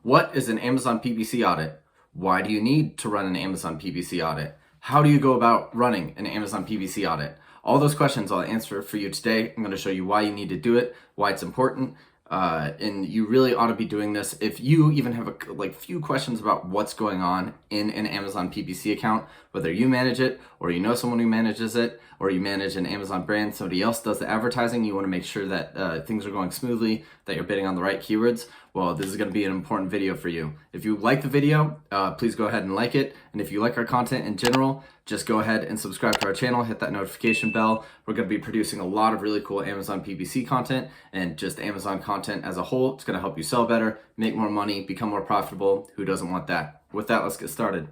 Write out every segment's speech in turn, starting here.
What is an Amazon PPC audit? Why do you need to run an Amazon PPC audit? How do you go about running an Amazon PPC audit? All those questions I'll answer for you today. I'm going to show you why you need to do it, why it's important, and you really ought to be doing this. If you even have a few questions about what's going on in an Amazon PPC account, whether you manage it or you know someone who manages it, or you manage an Amazon brand, somebody else does the advertising, you want to make sure that things are going smoothly, that you're bidding on the right keywords, well, this is going to be an important video for you. If you like the video, please go ahead and like it. And if you like our content in general, just go ahead and subscribe to our channel, hit that notification bell. We're going to be producing a lot of really cool Amazon PPC content and just Amazon content as a whole. It's going to help you sell better, make more money, become more profitable. Who doesn't want that? With that, let's get started.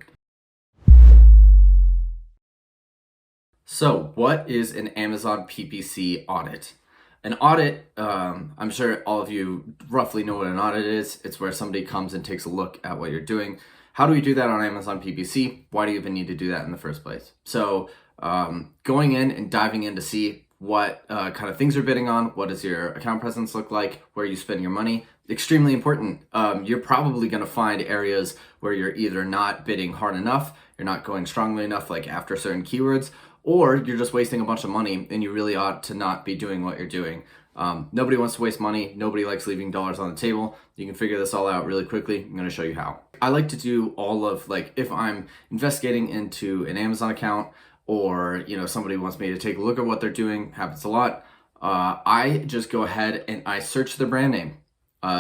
So what is an Amazon PPC audit? An audit, I'm sure all of you roughly know what an audit is. It's where somebody comes and takes a look at what you're doing. How do we do that on Amazon PPC? Why do you even need to do that in the first place? So going in and diving in to see what kind of things you're bidding on, what does your account presence look like, where you spend your money, extremely important. You're probably going to find areas where you're either not bidding hard enough, you're not going strongly enough like after certain keywords, or you're just wasting a bunch of money and you really ought to not be doing what you're doing. Nobody wants to waste money. Nobody likes leaving dollars on the table. You can figure this all out really quickly. I'm going to show you how. I like to do all of if I'm investigating into an Amazon account, or somebody wants me to take a look at what they're doing, happens a lot. I just go ahead and I search the brand name.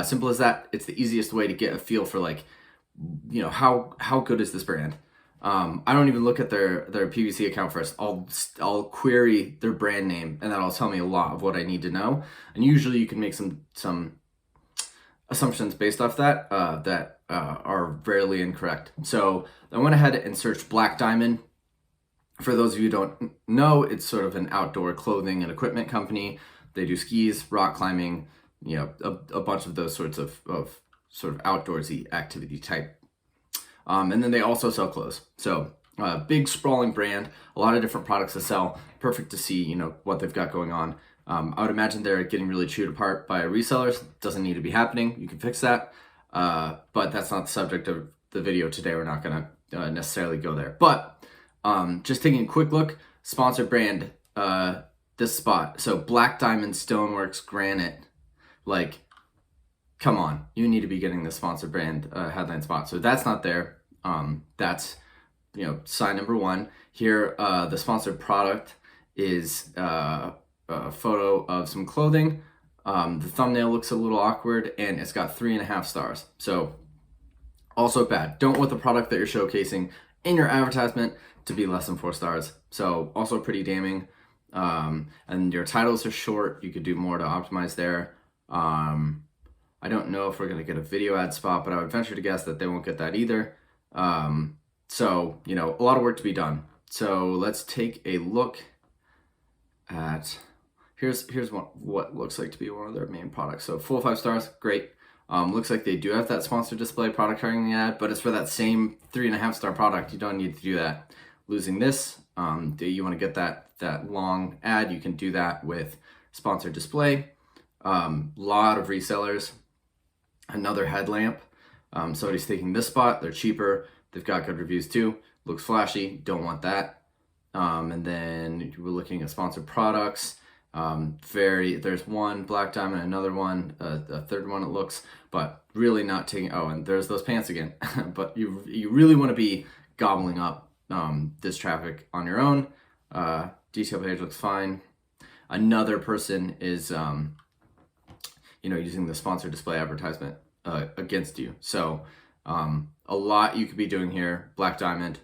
Simple as that. It's the easiest way to get a feel for how good is this brand. I don't even look at their PPC account first. I'll query their brand name, and that'll tell me a lot of what I need to know. And usually you can make some assumptions based off that are rarely incorrect. So I went ahead and searched Black Diamond. For those of you who don't know, it's sort of an outdoor clothing and equipment company. They do skis, rock climbing, a bunch of those sorts of sort of outdoorsy activity type. And then they also sell clothes. So big sprawling brand, a lot of different products to sell. Perfect to see, what they've got going on. I would imagine they're getting really chewed apart by resellers. Doesn't need to be happening. You can fix that. But that's not the subject of the video today. We're not going to necessarily go there. But just taking a quick look, sponsored brand, this spot. So Black Diamond Stoneworks Granite, come on, you need to be getting the sponsored brand headline spot. So that's not there. That's sign number one. Here, the sponsored product is a photo of some clothing. The thumbnail looks a little awkward, and it's got 3.5 stars. So also bad. Don't want the product that you're showcasing in your advertisement to be less than 4 stars. So also pretty damning. And your titles are short. You could do more to optimize there. I don't know if we're going to get a video ad spot, but I would venture to guess that they won't get that either. So, a lot of work to be done. So let's take a look at, here's what looks like to be one of their main products. So full 5 stars, great. Looks like they do have that sponsored display product carrying the ad, but it's for that same 3.5 star product. You don't need to do that. Losing this, you want to get that long ad, you can do that with sponsored display. Lot of resellers. Another headlamp. Somebody's taking this spot. They're cheaper. They've got good reviews too. Looks flashy. Don't want that. And then we're looking at sponsored products. There's one Black Diamond, another one, a third one it looks, but really not taking. Oh, and there's those pants again. But you really want to be gobbling up this traffic on your own. Detail page looks fine. Another person is using the sponsored display advertisement against you. So a lot you could be doing here, Black Diamond,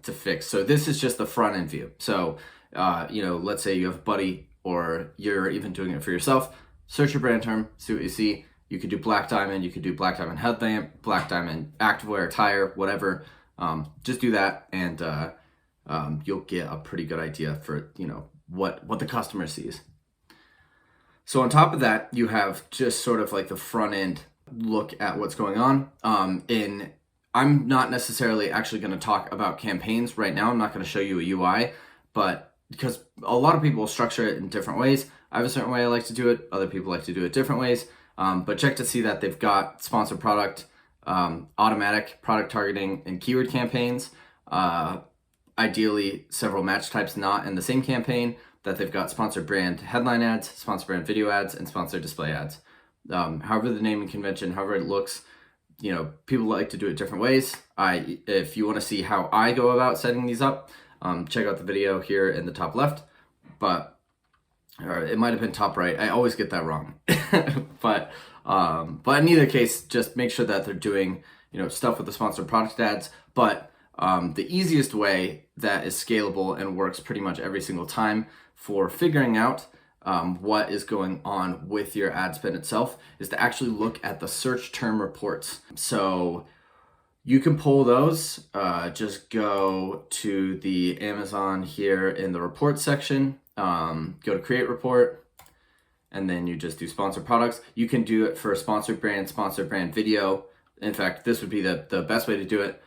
to fix. So this is just the front end view. So, let's say you have a buddy or you're even doing it for yourself. Search your brand term, see what you see. You could do Black Diamond, you could do Black Diamond headlamp, Black Diamond activewear, tire, whatever. Just do that and you'll get a pretty good idea for, what the customer sees. So on top of that, you have just sort of the front end look at what's going on. I'm not necessarily actually going to talk about campaigns right now. I'm not going to show you a UI, but because a lot of people structure it in different ways. I have a certain way I like to do it. Other people like to do it different ways. But check to see that they've got sponsored product automatic product targeting and keyword campaigns. Ideally, several match types not in the same campaign, that they've got sponsored brand headline ads, sponsored brand video ads, and sponsored display ads. However the naming convention, however it looks, people like to do it different ways. If you want to see how I go about setting these up, check out the video here in the top left, or it might have been top right. I always get that wrong. But in either case, just make sure that they're doing, stuff with the sponsored product ads. But the easiest way that is scalable and works pretty much every single time for figuring out what is going on with your ad spend itself is to actually look at the search term reports. So you can pull those. Just go to the Amazon here in the report section, go to create report, and then you just do sponsored products. You can do it for sponsored brand video. In fact, this would be the best way to do it.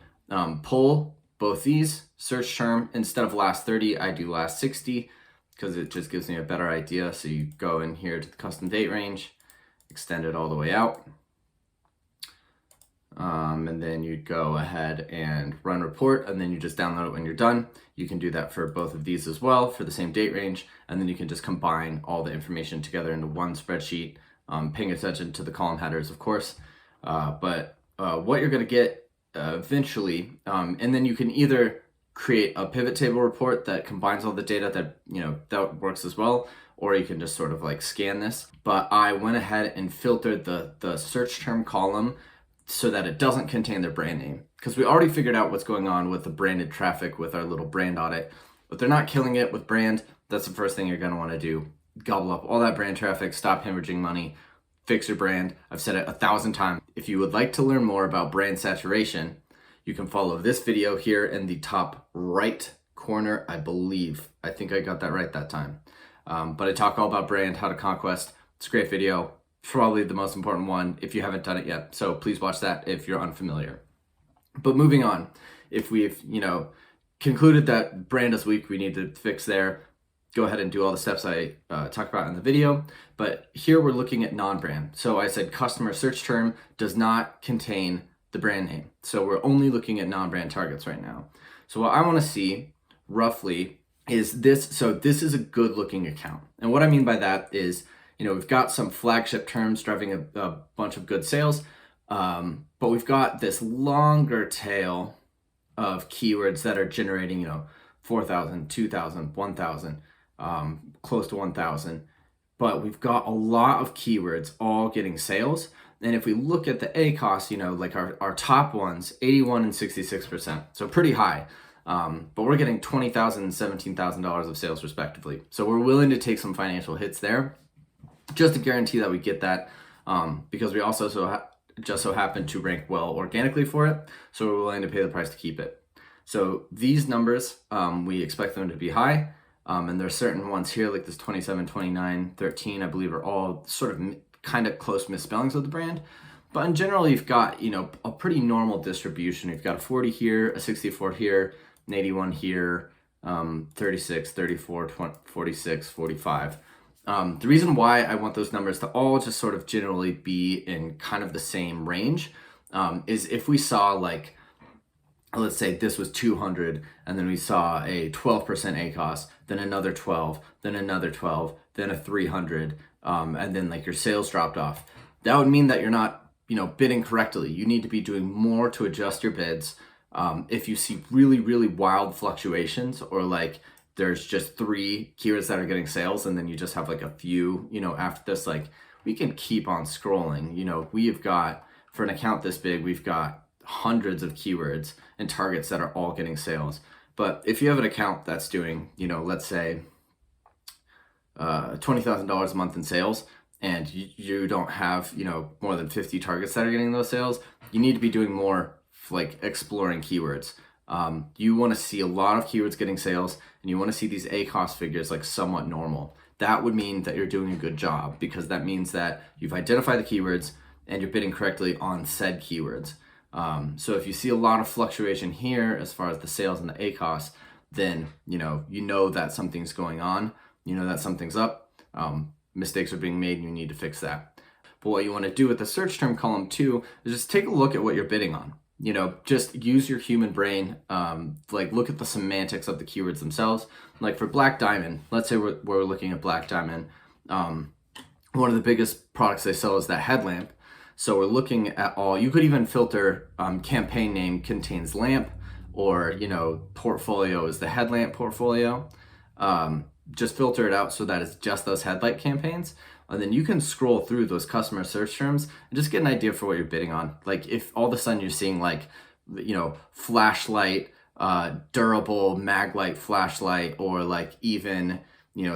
Pull both these search term. Instead of last 30, I do last 60 because it just gives me a better idea. So you go in here to the custom date range, extend it all the way out. And then you go ahead and run report, and then you just download it when you're done. You can do that for both of these as well for the same date range, and then you can just combine all the information together into one spreadsheet, paying attention to the column headers, of course. But what you're going to get eventually, and then you can either create a pivot table report that combines all the data that works as well, or you can just sort of like scan this. But I went ahead and filtered the search term column so that it doesn't contain their brand name, because we already figured out what's going on with the branded traffic with our little brand audit. But they're not killing it with brand. That's the first thing you're going to want to do. Gobble up all that brand traffic, stop hemorrhaging money, fix your brand. I've said it 1,000 times. If you would like to learn more about brand saturation, you can follow this video here in the top right corner, I believe. I think I got that right that time. But I talk all about brand, how to conquest. It's a great video. Probably the most important one if you haven't done it yet. So please watch that if you're unfamiliar. But moving on, if we've, concluded that brand is weak, we need to fix there, go ahead and do all the steps I talk about in the video. But here we're looking at non-brand. So I said customer search term does not contain the brand name. So we're only looking at non-brand targets right now. So what I want to see roughly is this. So this is a good looking account. And what I mean by that is, we've got some flagship terms driving a bunch of good sales, but we've got this longer tail of keywords that are generating, 4,000, 2,000, 1,000, close to 1,000. But we've got a lot of keywords all getting sales. And if we look at the ACoS, like our top ones, 81 and 66%, so pretty high. But we're getting $20,000 and $17,000 of sales respectively. So we're willing to take some financial hits there, just to guarantee that we get that, because we also just so happen to rank well organically for it, so we're willing to pay the price to keep it. So these numbers, we expect them to be high, and there are certain ones here, like this 27, 29, 13, I believe are all sort of kind of close misspellings of the brand. But in general, you've got, a pretty normal distribution. You've got a 40 here, a 64 here, an 81 here, 36, 34, 20, 46, 45. The reason why I want those numbers to all just sort of generally be in kind of the same range is if we saw, like, let's say this was 200 and then we saw a 12% ACoS, then another 12, then another 12, then a 300, and then like your sales dropped off. That would mean that you're not, bidding correctly. You need to be doing more to adjust your bids. If you see really, really wild fluctuations, or like there's just 3 keywords that are getting sales and then you just have like a few, after this, like we can keep on scrolling. We've got, for an account this big, we've got hundreds of keywords and targets that are all getting sales. But if you have an account that's doing, let's say $20,000 a month in sales, and you don't have, more than 50 targets that are getting those sales, you need to be doing more like exploring keywords. You want to see a lot of keywords getting sales, and you want to see these ACoS figures like somewhat normal. That would mean that you're doing a good job, because that means that you've identified the keywords and you're bidding correctly on said keywords. So if you see a lot of fluctuation here as far as the sales and the ACoS, then you know that something's going on, that something's up, mistakes are being made, and you need to fix that. But what you want to do with the search term column 2 is just take a look at what you're bidding on. Just use your human brain, like look at the semantics of the keywords themselves. Like for black diamond, let's say we're looking at black diamond. One of the biggest products they sell is that headlamp. So we're looking at you could even filter campaign name contains lamp, or, portfolio is the headlamp portfolio. Just filter it out so that it's just those headlight campaigns. And then you can scroll through those customer search terms and just get an idea for what you're bidding on. Like if all of a sudden you're seeing like, flashlight, durable mag light flashlight, or like even,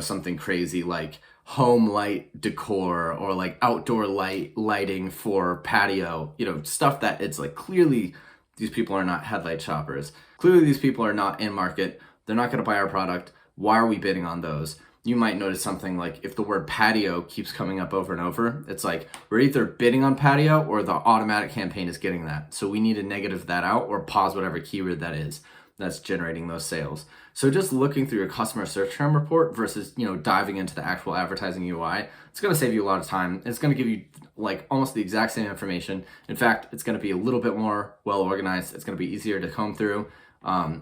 something crazy like home light decor, or like outdoor lighting for patio, stuff that it's like clearly these people are not headlight shoppers. Clearly these people are not in market. They're not going to buy our product. Why are we bidding on those? You might notice something like if the word patio keeps coming up over and over, it's like we're either bidding on patio or the automatic campaign is getting that. So we need to negative that out or pause whatever keyword that is that's generating those sales. So just looking through your customer search term report versus, diving into the actual advertising UI, it's going to save you a lot of time. It's going to give you like almost the exact same information. In fact, it's going to be a little bit more well organized. It's going to be easier to comb through.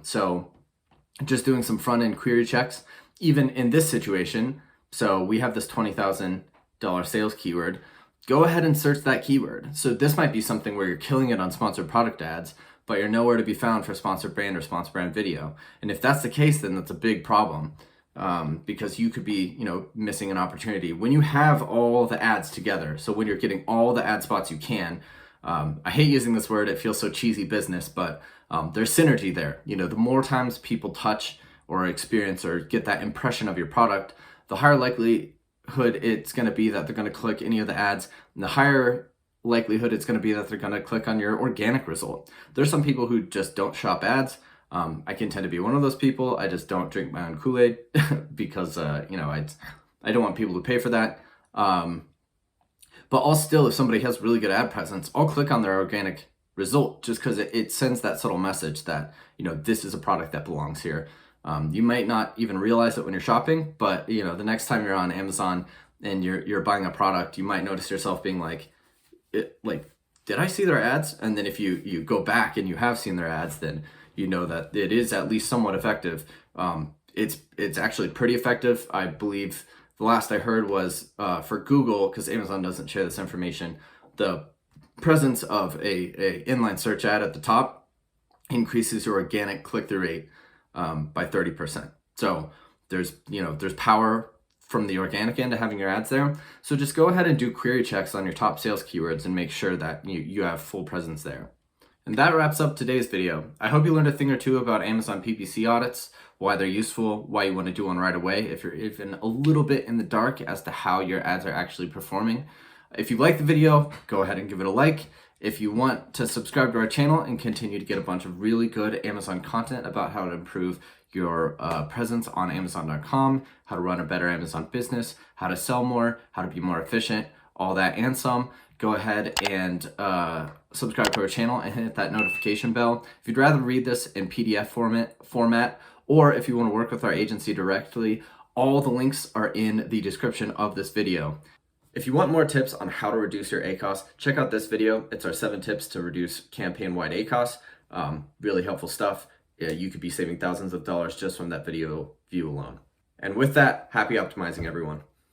So just doing some front end query checks, even in this situation. So we have this $20,000 sales keyword. Go ahead and search that keyword. So this might be something where you're killing it on sponsored product ads, but you're nowhere to be found for sponsored brand or sponsored brand video. And if that's the case, then that's a big problem, because you could be, missing an opportunity. When you have all the ads together, so when you're getting all the ad spots you can, I hate using this word, it feels so cheesy business, but there's synergy there. The more times people touch or experience or get that impression of your product, the higher likelihood it's going to be that they're going to click any of the ads, and the higher likelihood it's going to be that they're going to click on your organic result. There's some people who just don't shop ads. I can tend to be one of those people. I just don't drink my own Kool-Aid because, I don't want people to pay for that. But I'll still, if somebody has really good ad presence, I'll click on their organic result just because it sends that subtle message that, this is a product that belongs here. You might not even realize it when you're shopping, but, the next time you're on Amazon and you're buying a product, you might notice yourself being like, did I see their ads? And then if you go back and you have seen their ads, then you know that it is at least somewhat effective. It's actually pretty effective. I believe the last I heard was for Google, because Amazon doesn't share this information, the presence of a inline search ad at the top increases your organic click-through rate by 30%. So there's power from the organic end to having your ads there. So just go ahead and do query checks on your top sales keywords and make sure that you have full presence there. And that wraps up today's video. I hope you learned a thing or two about Amazon PPC audits, why they're useful, why you want to do one right away if you're even a little bit in the dark as to how your ads are actually performing. If you like the video, go ahead and give it a like. If you want to subscribe to our channel and continue to get a bunch of really good Amazon content about how to improve your presence on Amazon.com, how to run a better Amazon business, how to sell more, how to be more efficient, all that and some, go ahead and subscribe to our channel and hit that notification bell. If you'd rather read this in PDF format, or if you want to work with our agency directly, all the links are in the description of this video. If you want more tips on how to reduce your ACoS, check out this video. It's our 7 tips to reduce campaign-wide ACoS. Really helpful stuff. Yeah, you could be saving thousands of dollars just from that video view alone. And with that, happy optimizing, everyone.